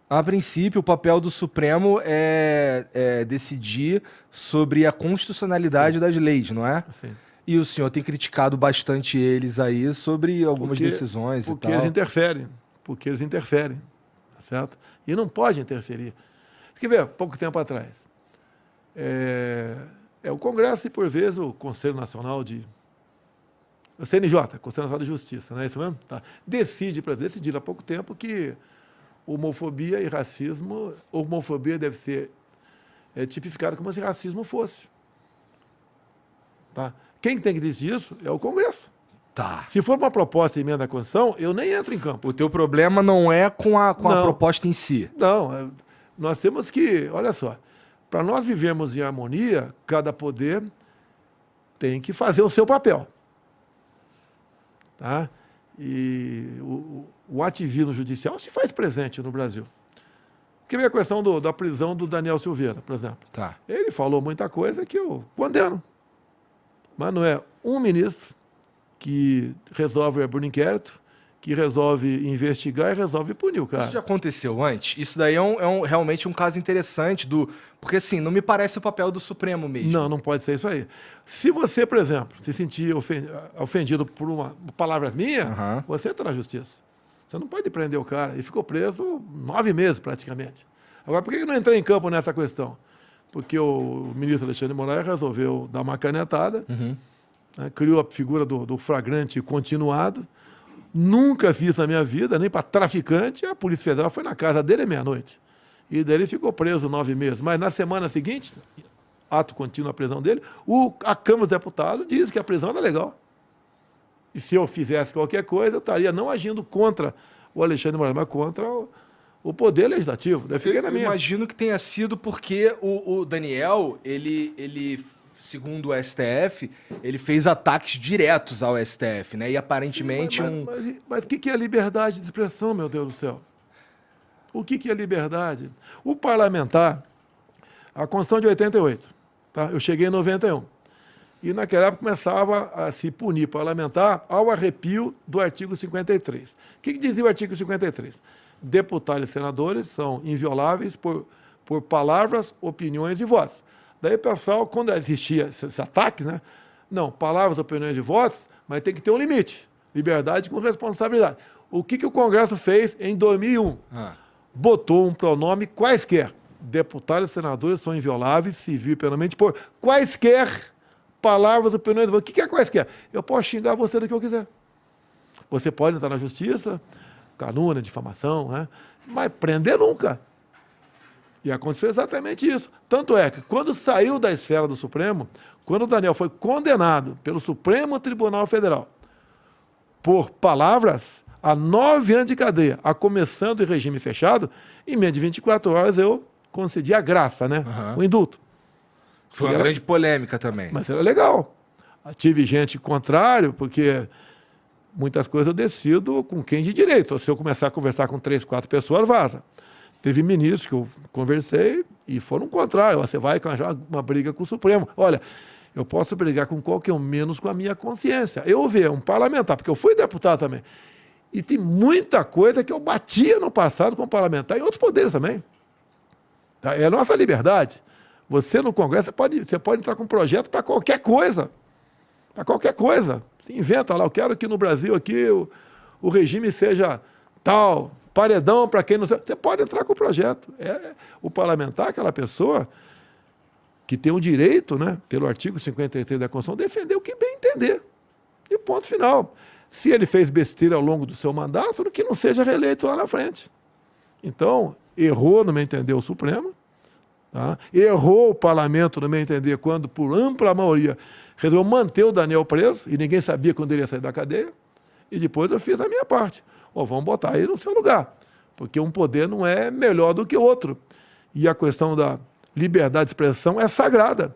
A princípio, o papel do Supremo é decidir sobre a constitucionalidade das leis, não é? Sim. E o senhor tem criticado bastante eles aí sobre algumas decisões e Porque tal. eles interferem. Porque eles interferem. Tá certo? E não pode interferir. Você quer ver, pouco tempo atrás. O Congresso e, por vezes, o Conselho Nacional de... O CNJ, Conselho Nacional de Justiça, não é isso mesmo? Tá. Decidiram há pouco tempo que homofobia e racismo... Homofobia deve ser tipificada como se racismo fosse. Tá? Quem tem que decidir isso é o Congresso. Tá. Se for uma proposta de emenda à Constituição, eu nem entro em campo. O teu problema não é com a proposta em si. Não, nós temos que, olha só, para nós vivermos em harmonia, cada poder tem que fazer o seu papel. Tá? E o ativismo judicial se faz presente no Brasil. Quer ver a questão da prisão do Daniel Silveira, por exemplo? Tá. Ele falou muita coisa que eu condeno. Mas não é um ministro que resolve abrir um inquérito, que resolve investigar e resolve punir o cara. Isso já aconteceu antes? Isso daí realmente um caso interessante porque assim, não me parece o papel do Supremo mesmo. Não pode ser isso aí. Se você, por exemplo, se sentir ofendido por palavras minhas, você entra na justiça. Você não pode prender o cara. E ficou preso 9 meses, praticamente. Agora, por que eu não entrei em campo nessa questão? Porque o ministro Alexandre de Moraes resolveu dar uma canetada, né, criou a figura do flagrante continuado. Nunca fiz na minha vida, nem para traficante. A Polícia Federal foi na casa dele à meia-noite. E daí ele ficou preso 9 meses. Mas na semana seguinte, ato contínuo a prisão dele, a Câmara dos Deputados diz que a prisão era legal. E se eu fizesse qualquer coisa, eu estaria não agindo contra o Alexandre de Moraes, mas contra o Poder Legislativo. Daí fiquei na minha. Eu imagino que tenha sido porque o Daniel, ele, segundo o STF, ele fez ataques diretos ao STF, né? E aparentemente Mas o que é liberdade de expressão, meu Deus do céu? O que é liberdade? O parlamentar, a Constituição de 88, tá? Eu cheguei em 91. E naquela época começava a se punir parlamentar ao arrepio do artigo 53. O que dizia o artigo 53? Deputados e senadores são invioláveis por palavras, opiniões e votos. Daí, pessoal, quando existia esses ataques, né? Não, palavras, opiniões e votos, mas tem que ter um limite. Liberdade com responsabilidade. O que o Congresso fez em 2001? Botou um pronome quaisquer. Deputados e senadores são invioláveis, civil e penalmente, por quaisquer palavras, opiniões e votos. O que é quaisquer? Eu posso xingar você do que eu quiser. Você pode entrar na justiça, calúnia, difamação, né? Mas prender nunca. E aconteceu exatamente isso. Tanto é que, quando saiu da esfera do Supremo, quando o Daniel foi condenado pelo Supremo Tribunal Federal por palavras, a 9 anos de cadeia, a começando em regime fechado, em menos de 24 horas eu concedi a graça, né? O indulto. Foi uma grande polêmica também. Mas era legal. Tive gente contrário, porque muitas coisas eu decido com quem de direito. Se eu começar a conversar com 3, 4 pessoas, vaza. Teve ministros que eu conversei e foram contrários. Você vai arranjar uma briga com o Supremo. Olha, eu posso brigar com qualquer um, menos com a minha consciência. Eu vi um parlamentar, porque eu fui deputado também. E tem muita coisa que eu batia no passado com parlamentar e outros poderes também. Tá? É a nossa liberdade. Você no Congresso, você pode entrar com um projeto para qualquer coisa. Para qualquer coisa. Você inventa lá, eu quero que no Brasil aqui o regime seja tal, paredão para quem não... Você pode entrar com o projeto. O parlamentar, aquela pessoa que tem o direito, né, pelo artigo 53 da Constituição, defender o que bem entender. E ponto final. Se ele fez besteira ao longo do seu mandato, que não seja reeleito lá na frente. Então, errou, no meu entender, o Supremo. Tá? Errou o parlamento, no meu entender, quando, por ampla maioria, resolveu manter o Daniel preso, e ninguém sabia quando ele ia sair da cadeia, e depois eu fiz a minha parte. Vamos botar ele no seu lugar, porque um poder não é melhor do que o outro. E a questão da liberdade de expressão é sagrada.